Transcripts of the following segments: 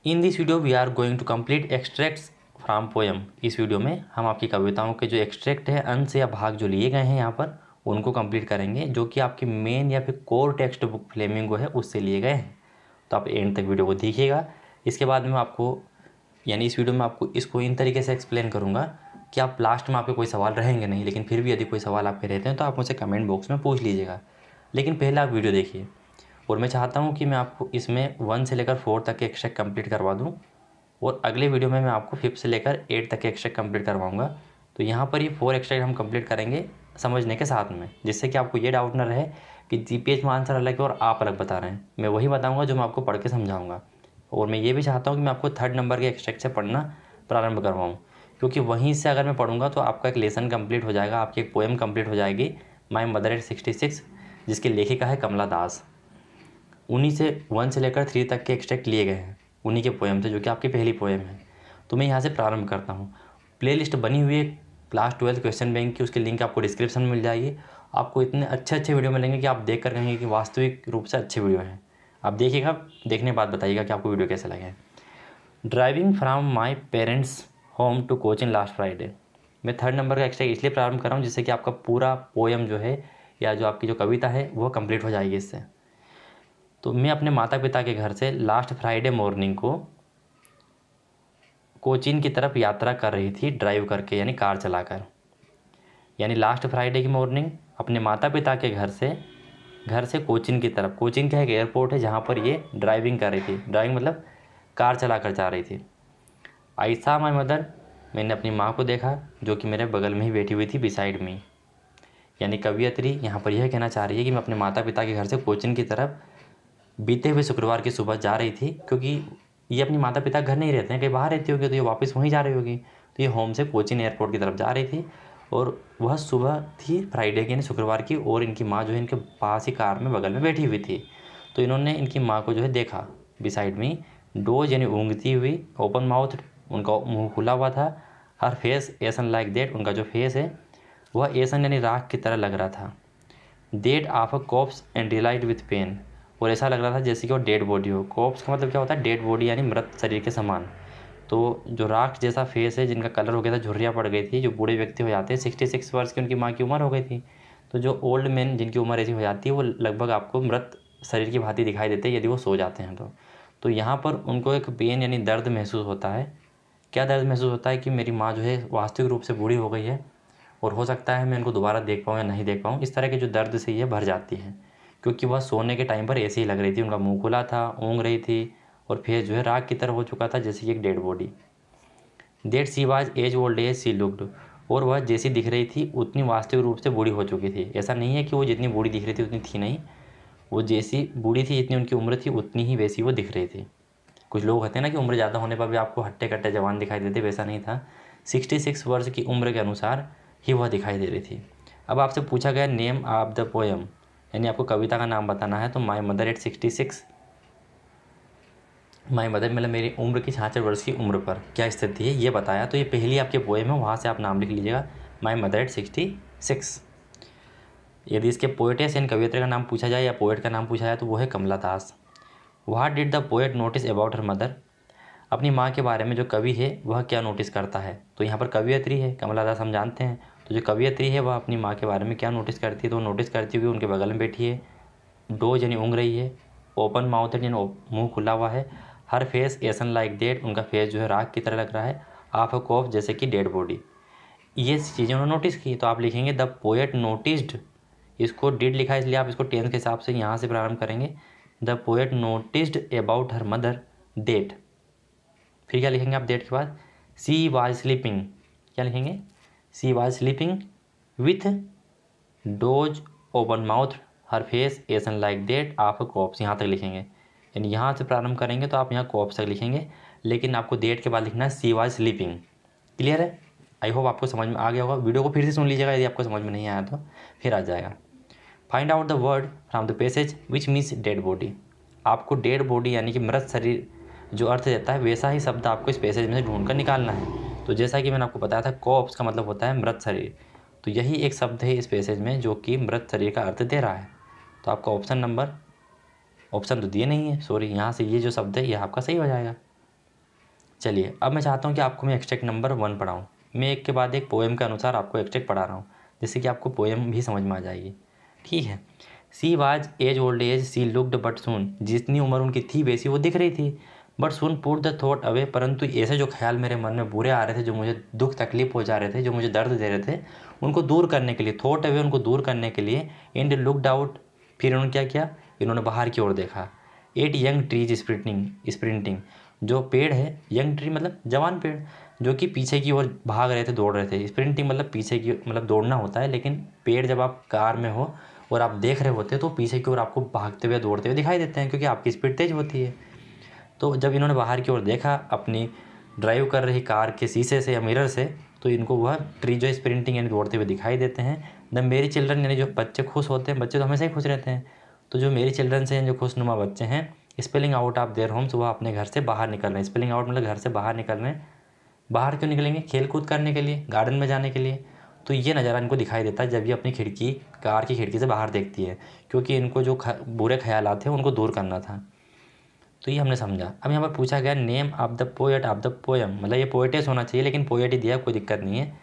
In this video we are going to complete extracts from poem. इस video में हम आपकी कविताओं के जो एक्सट्रैक्ट है, अंश या भाग जो लिए गए हैं यहाँ पर, उनको कंप्लीट करेंगे, जो कि आपकी मेन या फिर कोर टेक्स्ट बुक फ्लेमिंगो है उससे लिए गए हैं। तो आप एंड तक वीडियो को देखिएगा। इसके बाद में आपको इस वीडियो में आपको इसको इन तरीके से एक्सप्लेन करूँगा कि आप लास्ट में आपके कोई सवाल रहेंगे नहीं, लेकिन फिर भी यदि कोई सवाल आपके रहते हैं तो आप मुझसे कमेंट बॉक्स में पूछ लीजिएगा। लेकिन पहले आप वीडियो देखिए, और मैं चाहता हूँ कि मैं आपको इसमें 1 से लेकर 4 तक के एक्सट्रैक्ट कंप्लीट करवा दूँ, और अगले वीडियो में मैं आपको 5 से लेकर 8 तक के एक्सट्रैक्ट कंप्लीट करवाऊँगा। तो यहाँ पर ये 4 एक्सट्रैक्ट हम कंप्लीट करेंगे समझने के साथ में, जिससे कि आपको ये डाउट ना रहे कि जीपीएच में आंसर अलग है और आप अलग बता रहे हैं। मैं वही बताऊँगा जो मैं आपको पढ़ के समझाऊँगा। और मैं ये भी चाहता हूँ कि मैं आपको 3rd नंबर के एक्सट्रैक्ट से पढ़ना प्रारंभ करवाऊँ, क्योंकि वहीं से अगर मैं पढ़ूँगा तो आपका एक लेसन कंप्लीट हो जाएगा, आपकी एक पोएम कंप्लीट हो जाएगी, माय मदर एट 66, जिसकी लेखिका है कमला दास। उन्हीं से 1 से लेकर 3 तक के एक्सट्रैक्ट लिए गए हैं, उन्हीं के पोएम से, जो कि आपकी पहली पोएम है। तो मैं यहाँ से प्रारंभ करता हूँ। प्लेलिस्ट बनी हुई है क्लास 12 क्वेश्चन बैंक की, उसकी लिंक आपको डिस्क्रिप्शन में मिल जाएगी। आपको इतने अच्छे वीडियो मिलेंगे कि आप देख कर कहेंगे कि वास्तविक रूप से अच्छे वीडियो हैं। आप देखिएगा, देखने के बाद बताइएगा कि आपको वीडियो कैसे लगे। Driving from my parents home to coaching last Friday. मैं 3rd नंबर का एक्सट्रैक्ट इसलिए प्रारंभ कर रहा हूँ जिससे कि आपका पूरा पोएम जो है, या जो आपकी जो कविता है, वो कंप्लीट हो जाएगी इससे। तो मैं अपने माता पिता के घर से लास्ट फ्राइडे मॉर्निंग को कोचीन की तरफ यात्रा कर रही थी, ड्राइव करके, यानी कार चलाकर। यानी लास्ट फ्राइडे की मॉर्निंग अपने माता पिता के घर से कोचीन की तरफ, कोचीन का एक एयरपोर्ट है जहाँ पर ये ड्राइविंग कर रही थी। ड्राइविंग मतलब कार चला कर जा रही थी। आई सा माई मदर, मैंने अपनी माँ को देखा जो कि मेरे बगल में ही बैठी हुई थी, बिसाइड मी। यानी कवियत्री यहाँ पर यह कहना चाह रही है कि मैं अपने माता पिता के घर से कोचीन की तरफ बीते हुए शुक्रवार की सुबह जा रही थी, क्योंकि ये अपनी माता पिता घर नहीं रहते हैं, कहीं बाहर रहती होगी, तो ये वापस वहीं जा रही होगी। तो ये होम से कोचीन एयरपोर्ट की तरफ जा रही थी, और वह सुबह थी फ्राइडे की, यानी शुक्रवार की, और इनकी माँ जो है इनके पास ही कार में बगल में बैठी हुई थी। तो इन्होंने इनकी माँ को जो है देखा बिसाइड में, डोज यानी ऊँगती हुई, ओपन माउथ, उनका मुँह खुला हुआ था, हर फेस एसन लाइक देट, उनका जो फेस है वह एसन यानी राख की तरह लग रहा था, dead of a corpse and delight with pain, और ऐसा लग रहा था जैसे कि वो डेड बॉडी हो। कॉप्स का मतलब क्या होता है? डेड बॉडी, यानी मृत शरीर के समान। तो जो राख जैसा फेस है, जिनका कलर हो गया था, झुर्रियाँ पड़ गई थी, जो बूढ़े व्यक्ति हो जाते हैं, 66 वर्ष की उनकी माँ की उम्र हो गई थी। तो जो ओल्ड मैन जिनकी उम्र ऐसी हो जाती है, वो लगभग आपको मृत शरीर की भांति दिखाई देते हैं यदि वो सो जाते हैं तो यहाँ पर उनको एक पेन यानी दर्द महसूस होता है। क्या दर्द महसूस होता है? कि मेरी माँ जो है वास्तविक रूप से बूढ़ी हो गई है, और हो सकता है मैं इनको दोबारा देख पाऊँ या नहीं देख पाऊँ। इस तरह के जो दर्द से ये भर जाती है, क्योंकि वह सोने के टाइम पर ऐसी ही लग रही थी, उनका मुंह खुला था, ऊँग रही थी, और फेस जो है राख की तरह हो चुका था, जैसे कि एक dead body. That she was as old as she looked, और वह जैसी दिख रही थी उतनी वास्तविक रूप से बूढ़ी हो चुकी थी। ऐसा नहीं है कि वो जितनी बूढ़ी दिख रही थी उतनी थी नहीं, वो जैसी बूढ़ी थी, जितनी उनकी उम्र थी उतनी ही वैसी वो दिख रही थी। कुछ लोग होते हैं ना कि उम्र ज़्यादा होने पर भी आपको हट्टे कट्टे जवान दिखाई देते, वैसा नहीं था। 66 वर्ष की उम्र के अनुसार ही वह दिखाई दे रही थी। अब आपसे पूछा गया नेम ऑफ द पोएम, यानी आपको कविता का नाम बताना है। तो my mother eight 66, my mother मतलब मेरी उम्र की 66 वर्ष की उम्र पर क्या स्थिति है ये बताया। तो ये पहली आपकी पोएम है, वहाँ से आप नाम लिख लीजिएगा, माई मदर एट 66। यदि इसके पोएटेस यानी कवियत्री का नाम पूछा जाए या पोएट का नाम पूछा जाए तो वो है Kamala Das. What did the poet notice about her mother, अपनी माँ के बारे में जो कवि है वह क्या नोटिस करता है। तो यहाँ पर कवियत्री है कमला दास, हम जानते हैं। तो जो कवियत्री है वह अपनी माँ के बारे में क्या नोटिस करती है? तो नोटिस करती हुई उनके बगल में बैठी है, डोज यानी ऊँग रही है, ओपन माउथ यानी मुँह खुला हुआ है, हर फेस एसन लाइक डेड, उनका फेस जो है राख की तरह लग रहा है, ऑफ अ कॉफ जैसे कि डेड बॉडी। ये चीज़ें उन्होंने नोटिस की। तो आप लिखेंगे द पोएट नोटिस्ड, इसको डिड लिखा है इसलिए आप इसको टेंस के हिसाब से यहाँ से प्रारंभ करेंगे। The poet noticed about her mother that. फिर क्या लिखेंगे आप डेट के बाद? सी वाज स्लीपिंग, क्या लिखेंगे? She was sleeping with those open mouth, her face ashen like that of a corpse, यहाँ तक लिखेंगे। यानी यहाँ से प्रारंभ करेंगे तो आप यहाँ कॉप्स तक लिखेंगे, लेकिन आपको डेट के बाद लिखना है सी वाज स्लीपिंग। क्लियर है? आई होप आपको समझ में आ गया होगा। वीडियो को फिर से सुन लीजिएगा, यदि आपको समझ में नहीं आया तो फिर आ जाएगा। Find out the word from the passage which means dead body. आपको डेड बॉडी यानी कि मृत शरीर जो अर्थ देता है वैसा ही शब्द आपको इस पैसेज में से ढूंढ कर निकालना है। तो जैसा कि मैंने आपको बताया था, कॉप्स का मतलब होता है मृत शरीर। तो यही एक शब्द है इस पैसेज में जो कि मृत शरीर का अर्थ दे रहा है। तो आपका ऑप्शन तो दिए नहीं है, सॉरी, यहाँ से ये जो शब्द है यह आपका सही हो जाएगा। चलिए अब मैं चाहता हूँ कि आपको मैं एक्सट्रैक्ट नंबर 1 पढ़ाऊँ। मैं एक के बाद एक पोएम के अनुसार आपको एक्सट्रैक्ट पढ़ा रहा हूँ, जिससे कि आपको पोएम भी समझ में आ जाएगी। ठीक है। She was as old as she looked but soon, जितनी उम्र उनकी थी वैसी वो दिख रही थी। But soon put the thought away, परंतु ऐसे जो ख्याल मेरे मन में बुरे आ रहे थे, जो मुझे दुख तकलीफ पहुँचा रहे थे, जो मुझे दर्द दे रहे थे, उनको दूर करने के लिए, थॉट अवे उनको दूर करने के लिए, एंड लुकड आउट, फिर इन्होंने क्या किया, इन्होंने बाहर की ओर देखा। एट यंग ट्रीज स्प्रिंटिंग, जो पेड़ है, यंग ट्री मतलब जवान पेड़, जो कि पीछे की ओर भाग रहे थे, दौड़ रहे थे। स्प्रिंटिंग मतलब पीछे की मतलब दौड़ना होता है, लेकिन पेड़ जब आप कार में हो और आप देख रहे होते हैं तो पीछे की ओर आपको भागते हुए दौड़ते हुए दिखाई देते हैं, क्योंकि आपकी स्पीड तेज होती है। तो जब इन्होंने बाहर की ओर देखा अपनी ड्राइव कर रही कार के शीशे से या मिरर से, तो इनको वह ट्री जो स्प्रिंटिंग यानी दौड़ते हुए दिखाई देते हैं। द मेरी चिल्ड्रन, यानी जो बच्चे खुश होते हैं, बच्चे तो हमेशा ही खुश रहते हैं, तो जो मेरी चिल्ड्रन से जो खुशनुमा बच्चे हैं, spelling out of their homes, वह अपने घर से बाहर निकल रहे हैं। स्पेलिंग आउट मतलब घर से बाहर निकल रहे हैं। बाहर क्यों निकलेंगे? खेल कूद करने के लिए, गार्डन में जाने के लिए। तो ये नज़ारा इनको दिखाई देता है जब ये अपनी खिड़की, कार की खिड़की से बाहर देखती है, क्योंकि इनको जो बुरे ख्यालात थे उनको दूर करना था। तो ये हमने समझा। अब यहाँ पर पूछा गया name of the poet of the poem, मतलब ये पोएटेस होना चाहिए, लेकिन पोएट ही दिया, कोई दिक्कत नहीं है।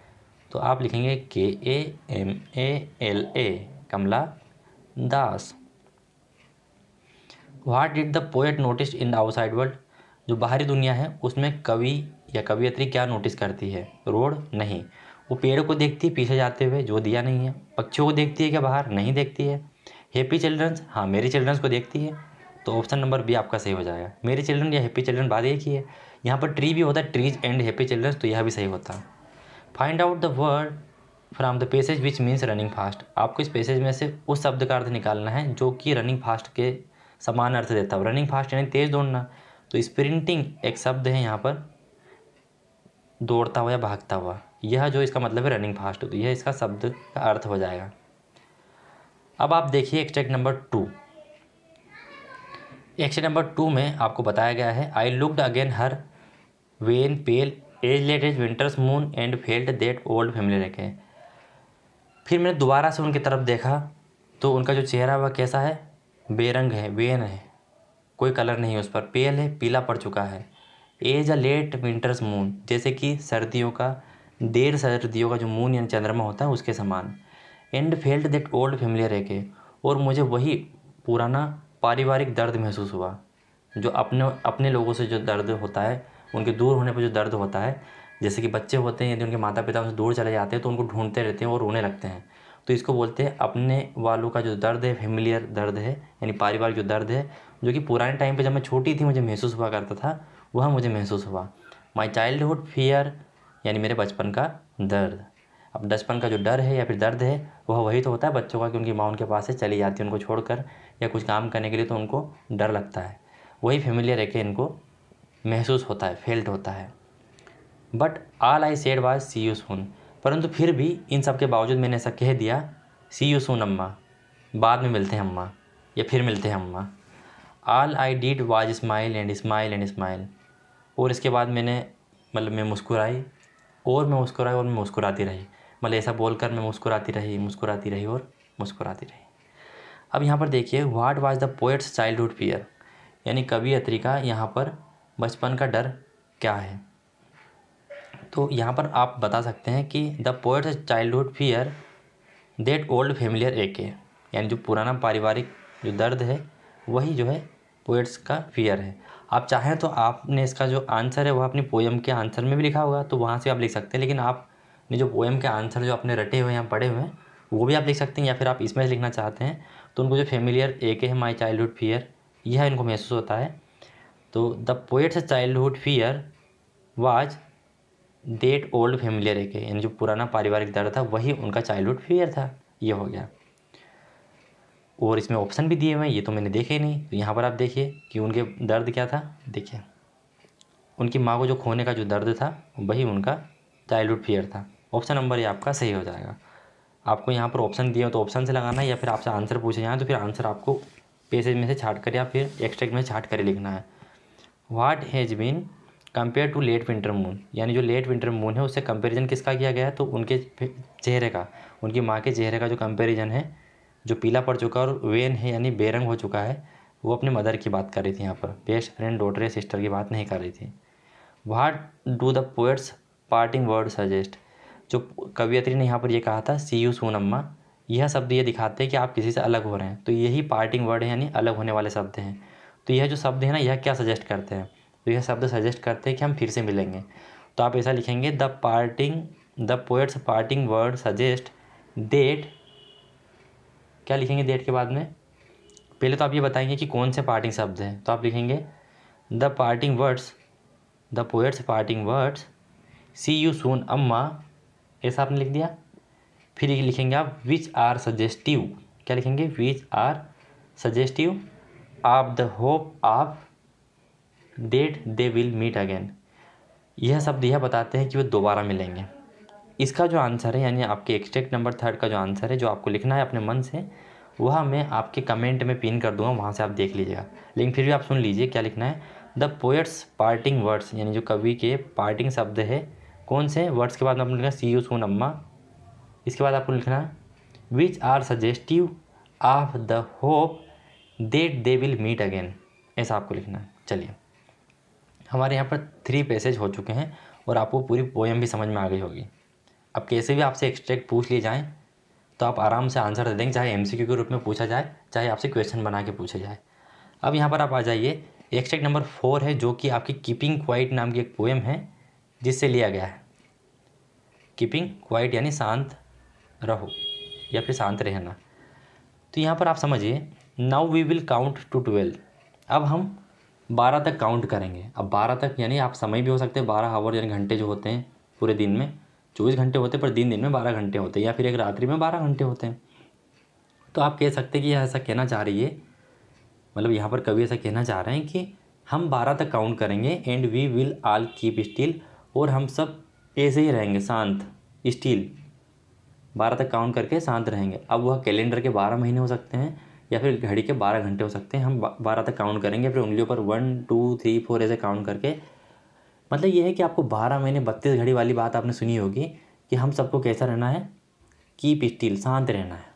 तो आप लिखेंगे KAMALA, Kamala Das. What did the poet notice in the outside world, जो बाहरी दुनिया है उसमें कवि या कवियत्री क्या नोटिस करती है? रोड नहीं, वो पेड़ को देखती है पीछे जाते हुए, जो दिया नहीं है। पक्षियों को देखती है क्या बाहर? नहीं देखती है। हैप्पी चिल्ड्रंस, हाँ मेरी चिल्ड्रंस को देखती है, तो ऑप्शन नंबर बी आपका सही हो जाएगा। मेरी चिल्ड्रन या हैप्पी चिल्ड्रन बात एक ही है। यहाँ पर ट्री भी होता है, ट्रीज एंड हैप्पी चिल्ड्रंस, तो यह भी सही होता। Find out the word from the passage which means running fast, आपको इस पैसेज में से उस शब्द का अर्थ निकालना है जो कि रनिंग फास्ट के समान अर्थ देता है। रनिंग फास्ट यानी तेज़ दौड़ना, तो स्प्रिंटिंग एक शब्द है यहाँ पर, दौड़ता हुआ या भागता हुआ, यह जो इसका मतलब है रनिंग फास्ट, तो यह इसका शब्द का अर्थ हो जाएगा। अब आप देखिए एक्सट्रैक्ट नंबर 2। एक्सट्रैक्ट नंबर 2 में आपको बताया गया है, I looked again her wan pale as late as winter's moon and felt that old familiar रेखे, फिर मैंने दोबारा से उनकी तरफ देखा तो उनका जो चेहरा वह कैसा है? बेरंग है, वेन है, कोई कलर नहीं है उस पर, पेल है, पीला पड़ चुका है। As a late winter's moon, जैसे कि सर्दियों का, देर सर्दियों का जो मून यानी चंद्रमा होता है उसके समान। And felt that old familiar रेखे, और मुझे वही पुराना पारिवारिक दर्द महसूस हुआ, जो अपने अपने लोगों से जो दर्द होता है, उनके दूर होने पर जो दर्द होता है। जैसे कि बच्चे होते हैं, यदि उनके माता पिता उनसे दूर चले जाते हैं तो उनको ढूंढते रहते हैं और रोने लगते हैं, तो इसको बोलते हैं अपने वालों का जो दर्द है, फैमिलियर दर्द है, यानी पारिवारिक जो दर्द है, जो कि पुराने टाइम पे जब मैं छोटी थी मुझे महसूस हुआ करता था, वह मुझे महसूस हुआ। माई चाइल्डहुड फियर, यानी मेरे बचपन का दर्द। अब बचपन का जो डर है या फिर दर्द है, वह वही तो होता है बच्चों का, कि उनकी माँ उनके पास से चली जाती है उनको छोड़कर, या कुछ काम करने के लिए, तो उनको डर लगता है। वही फैमिलियर है कि इनको महसूस होता है, फेल्ट होता है। But all I said was see you soon, परंतु फिर भी इन सब के बावजूद मैंने ऐसा कह दिया, सी यू सून अम्मा, बाद में मिलते हैं अम्मा, या फिर मिलते हैं अम्मा। All I did was smile and smile and smile, और इसके बाद मैंने मतलब मैं मुस्कुराई और मैं मुस्कुराई और मैं मुस्कुराती रही, मतलब ऐसा बोलकर मैं मुस्कुराती रही, मुस्कुराती रही और मुस्कुराती रही। अब यहाँ पर देखिए, what was the poet's childhood fear, यानी कवियत्री का यहाँ पर बचपन का डर क्या है। तो यहाँ पर आप बता सकते हैं कि the poet's childhood fear that old familiar ache, यानी जो पुराना पारिवारिक जो दर्द है वही जो है पोएट्स का फियर है। आप चाहें तो आपने इसका जो आंसर है वह अपनी पोएम के आंसर में भी लिखा होगा, तो वहाँ से आप लिख सकते हैं, लेकिन आपने जो पोएम के आंसर जो आपने रटे हुए हैं, पढ़े हुए हैं, वो भी आप लिख सकते हैं, या फिर आप इसमें लिखना चाहते हैं तो उनको जो फैमिलियर एके है, माई चाइल्डहुड फियर, यह इनको महसूस होता है। तो the poet's childhood fear was that old familiar ache, यानी जो पुराना पारिवारिक दर्द था वही उनका चाइल्डहुड फियर था, ये हो गया। और इसमें ऑप्शन भी दिए हुए हैं, ये तो मैंने देखे ही नहीं, तो यहाँ पर आप देखिए कि उनके दर्द क्या था। देखिए, उनकी माँ को जो खोने का जो दर्द था वही उनका चाइल्डहुड फियर था। ऑप्शन नंबर ये आपका सही हो जाएगा। आपको यहाँ पर ऑप्शन दिए हो तो ऑप्शन से लगाना है, या फिर आपसे आंसर पूछे जाए तो फिर आंसर आपको पेजेज में से छाट कर या फिर एक्सट्रैक्ट में से छाट कर लिखना है। What has been compare to late winter moon, यानी जो लेट विंटर मून है उससे कंपैरिजन किसका किया गया है? तो उनके चेहरे का, उनकी माँ के चेहरे का जो कंपैरिजन है, जो पीला पड़ चुका और वेन है यानी बेरंग हो चुका है, वो अपने मदर की बात कर रही थी। यहाँ पर बेस्ट फ्रेंड, डॉटर या सिस्टर की बात नहीं कर रही थी। What do the poet's parting word suggest, जो कवियत्री ने यहाँ पर ये कहा था सी यू सून अम्मा, यह शब्द ये दिखाते हैं कि आप किसी से अलग हो रहे हैं, तो यही पार्टिंग वर्ड है यानी अलग होने वाले शब्द हैं। तो यह जो शब्द है ना, यह क्या सजेस्ट करते हैं, तो यह शब्द सजेस्ट करते हैं कि हम फिर से मिलेंगे। तो आप ऐसा लिखेंगे the poet's parting word suggest that, क्या लिखेंगे डेट के बाद में, पहले तो आप ये बताएंगे कि कौन से पार्टिंग शब्द हैं, तो आप लिखेंगे the poet's parting words see you soon अम्मा, ऐसा आपने लिख दिया। फिर ये लिखेंगे आप विच आर सजेस्टिव, क्या लिखेंगे, which are suggestive of the hope of that they will meet again, यह शब्द यह बताते हैं कि वो दोबारा मिलेंगे। इसका जो आंसर है यानी आपके एक्सट्रैक्ट नंबर 3 का जो आंसर है, जो आपको लिखना है अपने मन से, वह मैं आपके कमेंट में पिन कर दूंगा, वहाँ से आप देख लीजिएगा। लेकिन फिर भी आप सुन लीजिए क्या लिखना है, द पोएट्स पार्टिंग वर्ड्स, यानी जो कवि के पार्टिंग शब्द है, कौन से वर्ड्स के बाद आपने लिखना सी यू सून अम्मा, इसके बाद आपको लिखना है which are suggestive of the hope that they will meet again, ऐसा आपको लिखना है। चलिए, हमारे यहाँ पर 3 पैसेज हो चुके हैं और आपको पूरी पोएम भी समझ में आ गई होगी। अब कैसे भी आपसे एक्सट्रैक्ट पूछ लिए जाएँ तो आप आराम से आंसर दे देंगे, चाहे एमसीक्यू के रूप में पूछा जाए, चाहे आपसे क्वेश्चन बना के पूछा जाए। अब यहाँ पर आप आ जाइए, एक्सट्रैक्ट नंबर 4 है, जो कि आपकी कीपिंग क्वाइट नाम की एक पोएम है, जिससे लिया गया है। कीपिंग क्वाइट यानी शांत रहो या फिर शांत रहना। तो यहाँ पर आप समझिए, now we will count to 12, अब हम 12 तक काउंट करेंगे। अब 12 तक यानी आप समय भी हो सकते हैं 12 आवर यानी घंटे जो होते हैं पूरे दिन में, 24 घंटे होते हैं, पर दिन में 12 घंटे होते हैं, या फिर एक रात्रि में 12 घंटे होते हैं। तो आप कह सकते हैं कि यह ऐसा कहना चाह रही है, मतलब यहाँ पर कवि ऐसा कहना चाह रहे हैं कि हम 12 तक काउंट करेंगे and we will all keep still, और हम सब ऐसे ही रहेंगे शांत, स्टिल, 12 तक काउंट करके शांत रहेंगे। अब वह कैलेंडर के 12 महीने हो सकते हैं या फिर घड़ी के 12 घंटे हो सकते हैं, हम 12 तक काउंट करेंगे, फिर उंगलियों पर 1 2 3 4 ऐसे काउंट करके। मतलब ये है कि आपको 12 महीने 32 घड़ी वाली बात आपने सुनी होगी कि हम सबको कैसा रहना है, कीप स्टिल, शांत रहना है।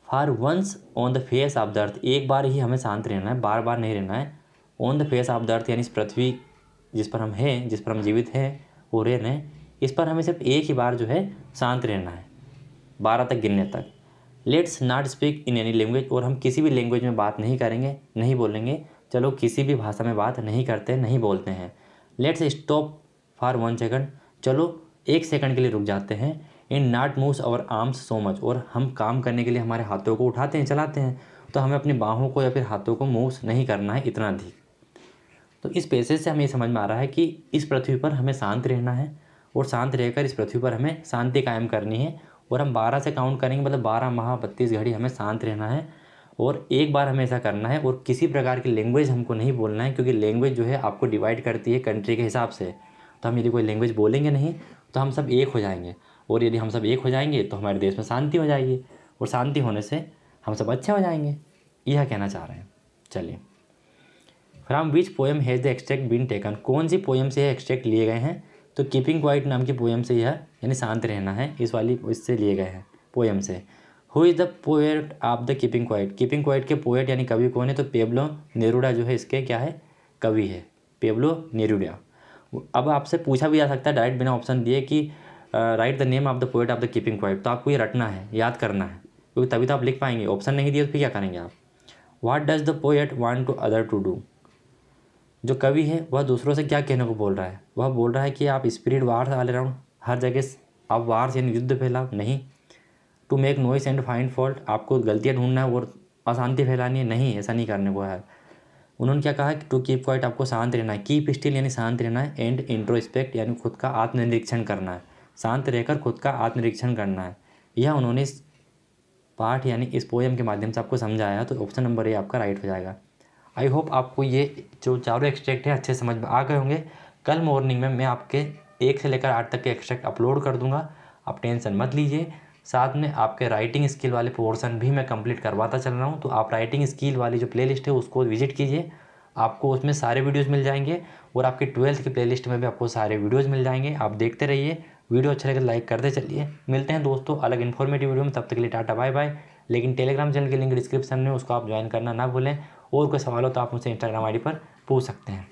For once on the face of the earth, एक बार ही हमें शांत रहना है, बार बार नहीं रहना है। On the face of the अर्थ यानी इस पृथ्वी जिस पर हम हैं, जिस पर हम जीवित हैं वो रह रहे हैं, इस पर हमें सिर्फ एक ही बार जो है शांत रहना है, 12 तक गिनने तक। Let's not speak in any language, और हम किसी भी लैंग्वेज में बात नहीं करेंगे, नहीं बोलेंगे। चलो किसी भी भाषा में बात नहीं करते, नहीं बोलते हैं। लेट्स स्टॉप फॉर 1 सेकंड, चलो 1 सेकंड के लिए रुक जाते हैं। In not moves our arms so much, और हम काम करने के लिए हमारे हाथों को उठाते हैं, चलाते हैं, तो हमें अपनी बाहों को या फिर हाथों को मूव्स नहीं करना है इतना अधिक। तो इस पैसेज से हमें ये समझ में आ रहा है कि इस पृथ्वी पर हमें शांत रहना है, और शांत रहकर इस पृथ्वी पर हमें शांति कायम करनी है। और हम 12 से काउंट करेंगे, मतलब 12 माह 32 घड़ी हमें शांत रहना है, और एक बार हमें ऐसा करना है। और किसी प्रकार की लैंग्वेज हमको नहीं बोलना है, क्योंकि लैंग्वेज जो है आपको डिवाइड करती है कंट्री के हिसाब से। तो हम यदि कोई लैंग्वेज बोलेंगे नहीं तो हम सब एक हो जाएंगे, और यदि हम सब एक हो जाएंगे तो हमारे देश में शांति हो जाएगी, और शांति होने से हम सब अच्छे हो जाएंगे, यह कहना चाह रहे हैं। चलिए, from which poem has the extract been taken, कौन सी पोएम से यह एक्सट्रैक्ट लिए गए हैं, तो कीपिंग क्वाइट नाम की पोएम से यह यानी शांत रहना है, इस वाली इससे लिए गए हैं पोएम से। Who is the poet of the keeping quiet, keeping quiet के पोएट यानी कवि कौन है, तो पेब्लो नेरुडा जो है इसके क्या है, कवि है, पेब्लो नेरुडा। अब आपसे पूछा भी जा सकता है डायरेक्ट बिना ऑप्शन दिए कि right the name of the poet of the keeping quiet, तो आपको ये रटना है, याद करना है, क्योंकि तभी तो आप लिख पाएंगे। ऑप्शन नहीं दिए तो फिर क्या करेंगे आप। What does the poet want to other to do, जो कवि है वह दूसरों से क्या कहने को बोल रहा है, वह बोल रहा है कि आप स्पिरिट वार्स ऑल अराउंड, हर जगह आप वार्स यानी युद्ध फैलाओ, नहीं। To make noise and find fault, आपको गलतियाँ ढूंढना है और अशांति फैलानी है, नहीं, ऐसा नहीं करने को है। उन्होंने क्या कहा कि टू कीप क्वाइट, आपको शांत रहना है, कीप स्टिल यानी शांत रहना है, एंड इंट्रोस्पेक्ट यानी खुद का आत्मनिरीक्षण करना है, शांत रहकर खुद का आत्मनिरीक्षण करना है। यह उन्होंने इस पाठ यानी इस पोएम के माध्यम से आपको समझाया, तो ऑप्शन नंबर ए आपका राइट हो जाएगा। आई होप आपको ये जो चारों एक्सट्रैक्ट है अच्छे समझ में आ गए होंगे। कल मॉर्निंग में मैं आपके 1 से लेकर 8 तक के एक्सट्रैक्ट अपलोड कर दूंगा, आप टेंशन मत लीजिए। साथ में आपके राइटिंग स्किल वाले पोर्शन भी मैं कंप्लीट करवाता चल रहा हूँ, तो आप राइटिंग स्किल वाली जो प्लेलिस्ट है उसको विजिट कीजिए, आपको उसमें सारे वीडियोज़ मिल जाएंगे, और आपकी 12th की प्लेलिस्ट में भी आपको सारे वीडियोज़ मिल जाएंगे। आप देखते रहिए, वीडियो अच्छा लगे लाइक करते चलिए। मिलते हैं दोस्तों अलग इन्फॉर्मेटिव वीडियो में, तब तक के लिए टाटा बाय बाय। लेकिन टेलीग्राम चैनल की लिंक डिस्क्रिप्शन में, उसको आप ज्वाइन करना ना भूलें। और कोई सवाल हो तो आप मुझसे इंस्टाग्राम आईडी पर पूछ सकते हैं।